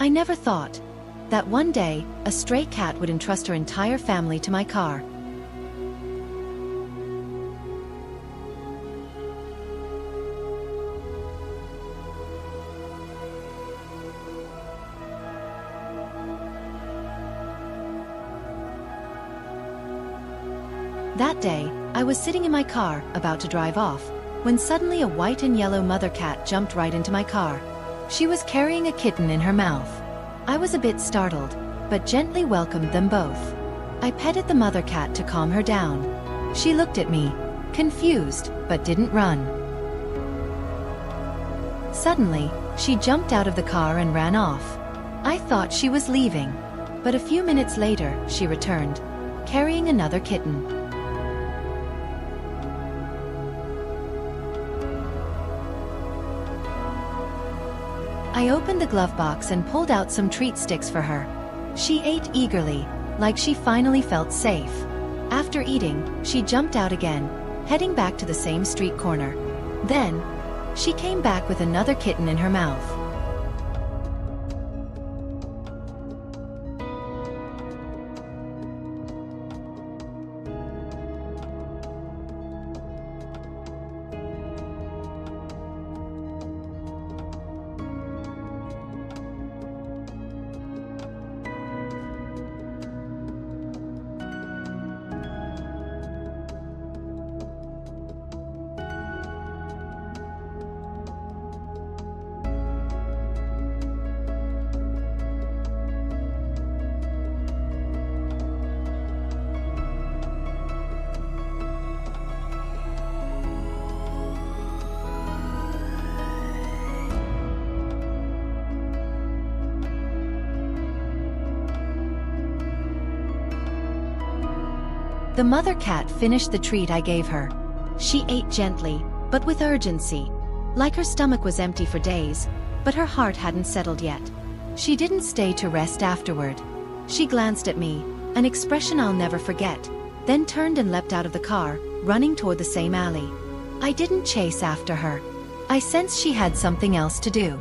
I never thought that one day, a stray cat would entrust her entire family to my car. That day, I was sitting in my car, about to drive off, when suddenly a white and yellow mother cat jumped right into my car. She was carrying a kitten in her mouth. I was a bit startled, but gently welcomed them both. I petted the mother cat to calm her down. She looked at me, confused, but didn't run. Suddenly, she jumped out of the car and ran off. I thought she was leaving, but a few minutes later, she returned, carrying another kitten. I opened the glove box and pulled out some treat sticks for her. She ate eagerly, like she finally felt safe. After eating, she jumped out again, heading back to the same street corner. Then, she came back with another kitten in her mouth. The mother cat finished the treat I gave her. She ate gently, but with urgency, like her stomach was empty for days, but her heart hadn't settled yet. She didn't stay to rest afterward. She glanced at me, an expression I'll never forget, then turned and leapt out of the car, running toward the same alley. I didn't chase after her. I sensed she had something else to do.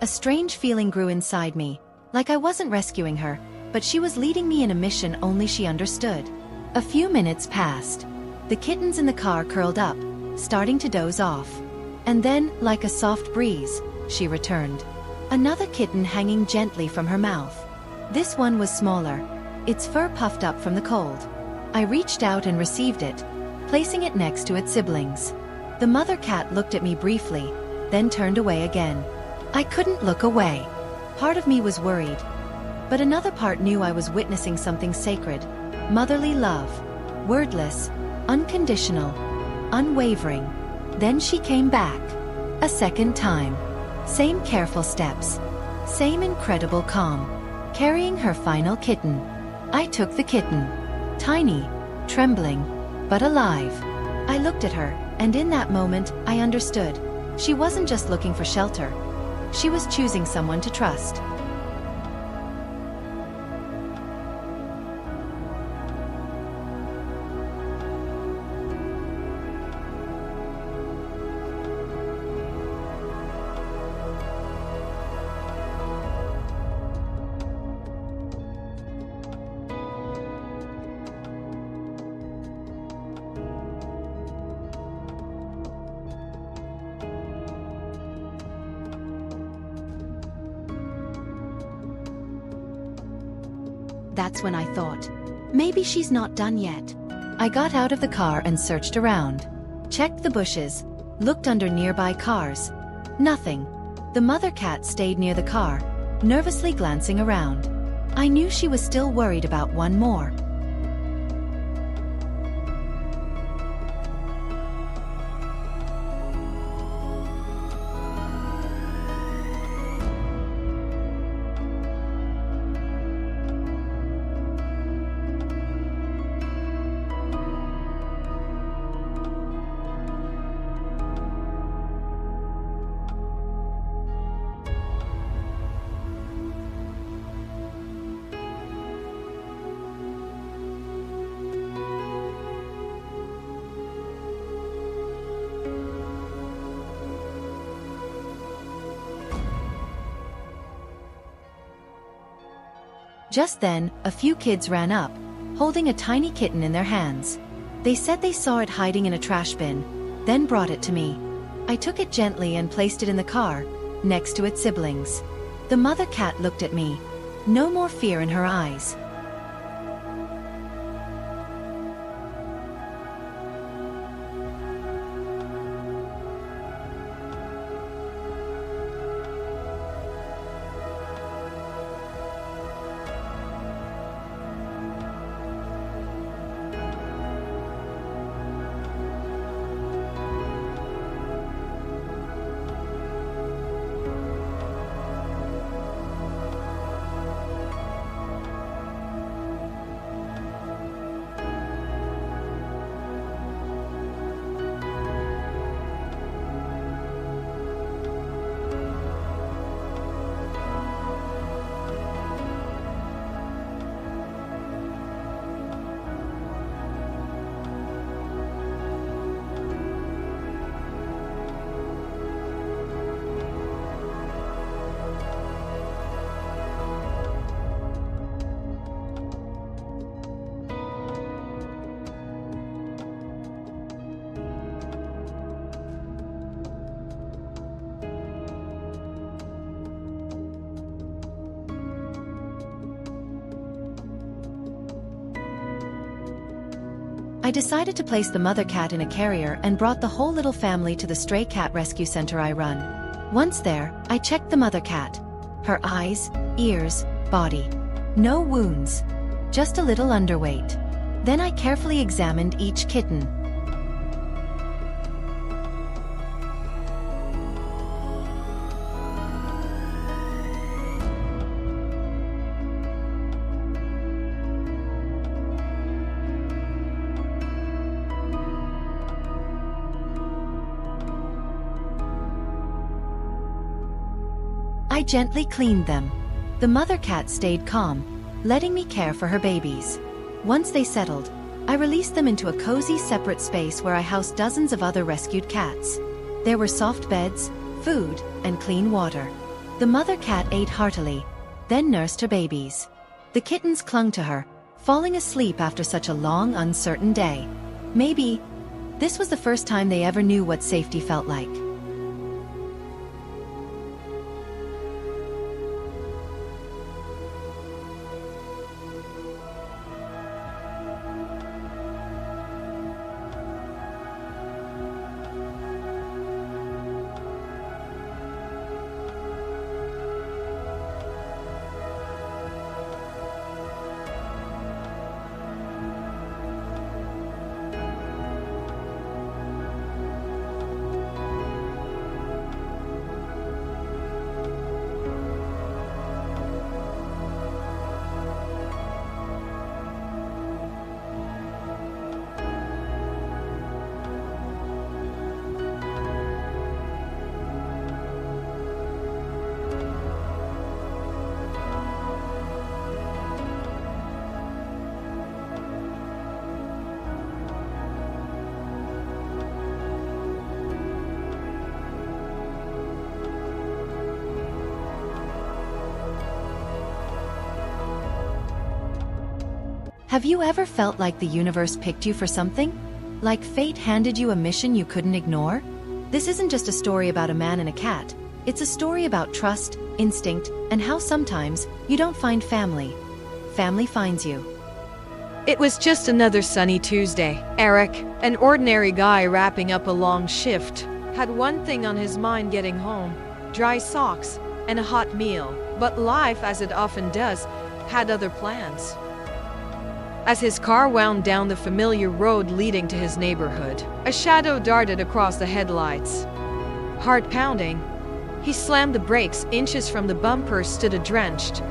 A strange feeling grew inside me, like I wasn't rescuing her, but she was leading me in a mission only she understood. A few minutes passed. The kittens in the car curled up, starting to doze off. And then, like a soft breeze, she returned. Another kitten hanging gently from her mouth. This one was smaller, its fur puffed up from the cold. I reached out and received it, placing it next to its siblings. The mother cat looked at me briefly, then turned away again. I couldn't look away. Part of me was worried, but another part knew I was witnessing something sacred. Motherly love. Wordless, unconditional, unwavering. Then she came back. A second time. Same careful steps. Same incredible calm. Carrying her final kitten. I took the kitten. Tiny, trembling, but alive. I looked at her, and in that moment, I understood. She wasn't just looking for shelter. She was choosing someone to trust. That's when I thought, maybe she's not done yet. I got out of the car and searched around. Checked the bushes, looked under nearby cars. Nothing. The mother cat stayed near the car, nervously glancing around. I knew she was still worried about one more. Just then, a few kids ran up, holding a tiny kitten in their hands. They said they saw it hiding in a trash bin, then brought it to me. I took it gently and placed it in the car, next to its siblings. The mother cat looked at me. No more fear in her eyes. I decided to place the mother cat in a carrier and brought the whole little family to the stray cat rescue center I run. Once there, I checked the mother cat. Her eyes, ears, body. No wounds. Just a little underweight. Then I carefully examined each kitten. I gently cleaned them. The mother cat stayed calm, letting me care for her babies. Once they settled, I released them into a cozy separate space where I housed dozens of other rescued cats. There were soft beds, food, and clean water. The mother cat ate heartily, then nursed her babies. The kittens clung to her, falling asleep after such a long, uncertain day. Maybe this was the first time they ever knew what safety felt like. Have you ever felt like the universe picked you for something? Like fate handed you a mission you couldn't ignore? This isn't just a story about a man and a cat. It's a story about trust, instinct, and how sometimes you don't find family. Family finds you. It was just another sunny Tuesday. Eric, an ordinary guy wrapping up a long shift, had one thing on his mind: getting home, dry socks, and a hot meal. But life, as it often does, had other plans. As his car wound down the familiar road leading to his neighborhood, a shadow darted across the headlights. Heart pounding, he slammed the brakes. Inches from the bumper stood a drenched,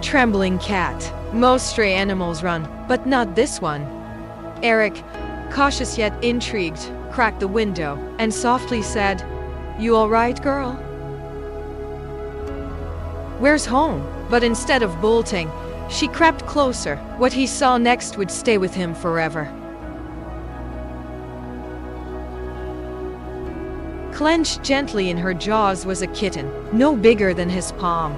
trembling cat. Most stray animals run, but not this one. Eric, cautious yet intrigued, cracked the window and softly said, "You all right, girl? Where's home?" But instead of bolting, she crept closer. What he saw next would stay with him forever. Clenched gently in her jaws was a kitten, no bigger than his palm.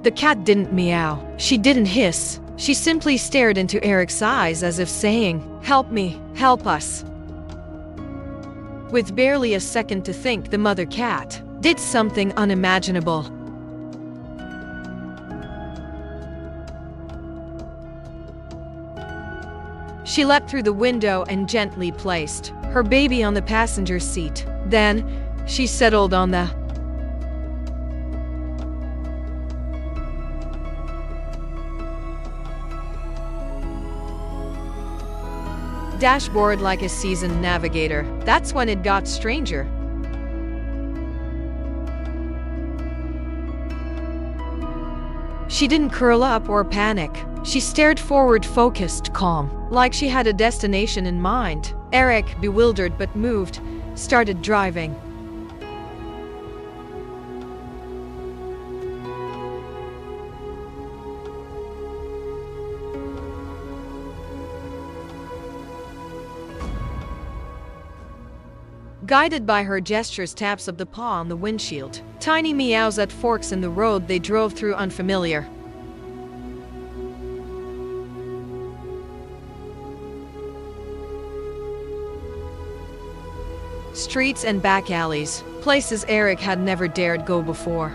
The cat didn't meow. She didn't hiss. She simply stared into Eric's eyes as if saying, "Help me, help us." With barely a second to think, the mother cat did something unimaginable. She leapt through the window and gently placed her baby on the passenger seat. Then, she settled on the dashboard like a seasoned navigator. That's when it got stranger. She didn't curl up or panic. She stared forward, focused, calm, like she had a destination in mind. Eric, bewildered but moved, started driving. Guided by her gestures, taps of the paw on the windshield, tiny meows at forks in the road they drove through, unfamiliar. Streets and back alleys, places Eric had never dared go before.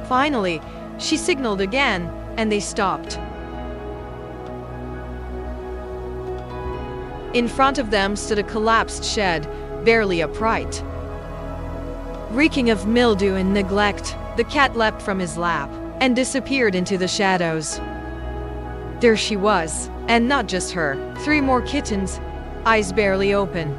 Finally, she signaled again, and they stopped. In front of them stood a collapsed shed, barely upright. Reeking of mildew and neglect, the cat leapt from his lap and disappeared into the shadows. There she was, and not just her, 3 more kittens, eyes barely open.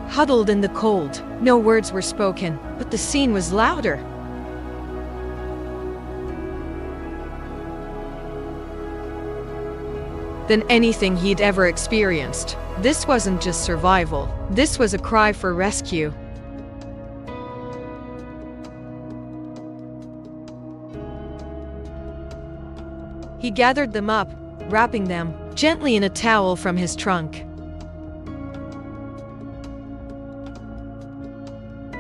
Huddled in the cold, no words were spoken, but the scene was louder. Than anything he'd ever experienced. This wasn't just survival. This was a cry for rescue. He gathered them up, wrapping them gently in a towel from his trunk.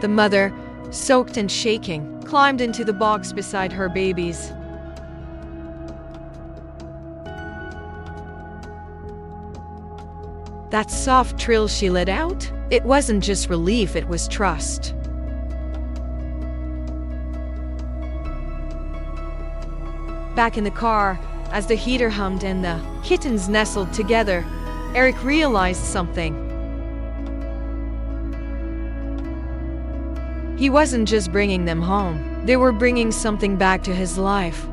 The mother, soaked and shaking, climbed into the box beside her babies. That soft trill she let out, it wasn't just relief, it was trust. Back in the car, as the heater hummed and the kittens nestled together, Eric realized something. He wasn't just bringing them home, they were bringing something back to his life.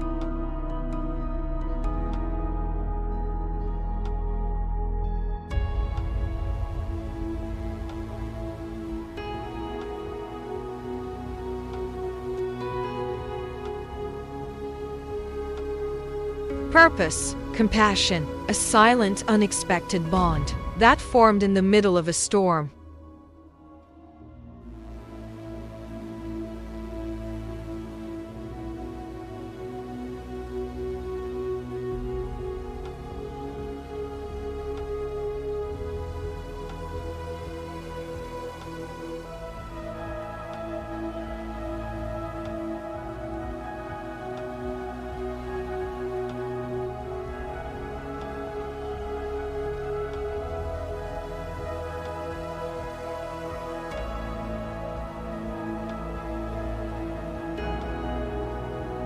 Purpose, compassion, a silent, unexpected bond that formed in the middle of a storm.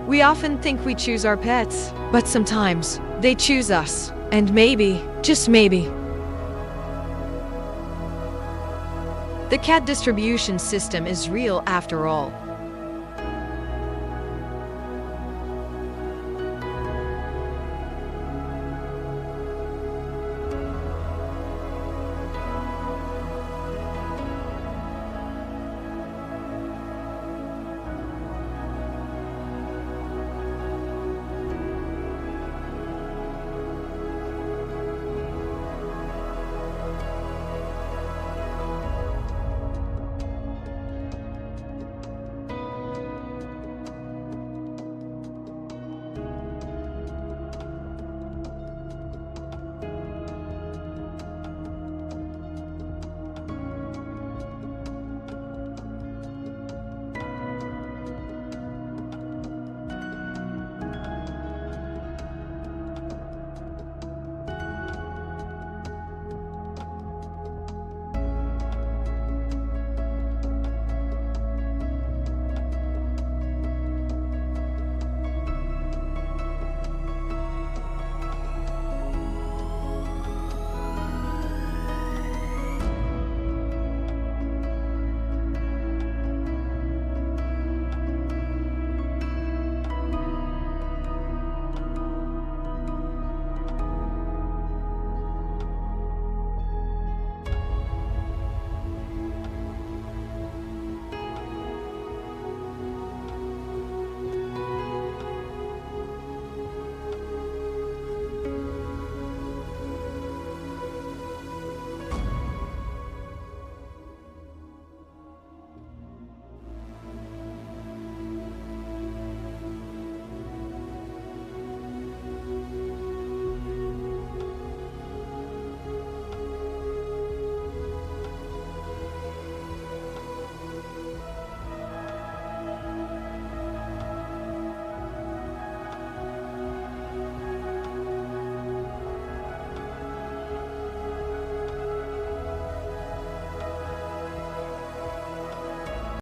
We often think we choose our pets, but sometimes they choose us. And maybe, just maybe, the cat distribution system is real after all.